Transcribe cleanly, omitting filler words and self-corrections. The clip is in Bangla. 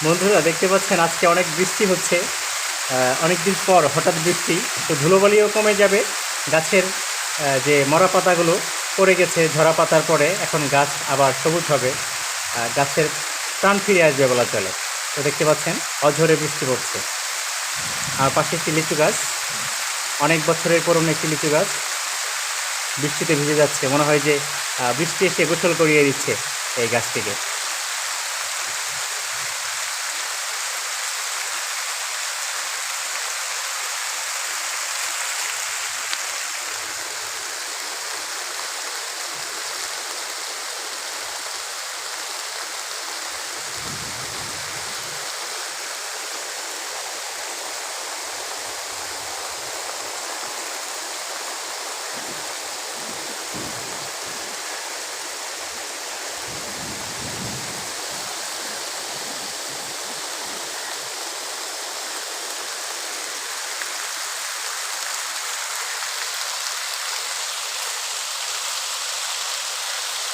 বন্ধুরা দেখতে পাচ্ছেন আজকে অনেক বৃষ্টি হচ্ছে। অনেক দিন পর হঠাৎ বৃষ্টি, তো ধুলোবালিও কমে যাবে। গাছের যে মরা পাতাগুলো পড়ে গেছে, ঝরা পাতার পরে এখন গাছ আবার সবুজ হবে। গাছের প্রাণ ফিরে আসবে বলা চলে। তো দেখতে পাচ্ছেন অঝরে বৃষ্টি পড়ছে। আর পাশে একটি লিচু গাছ, অনেক বছরের পুরনো একটি লিচু গাছ বৃষ্টিতে ভিজে যাচ্ছে। মনে হয় যে বৃষ্টি এসে গোসল করিয়ে দিচ্ছে এই গাছটিকে।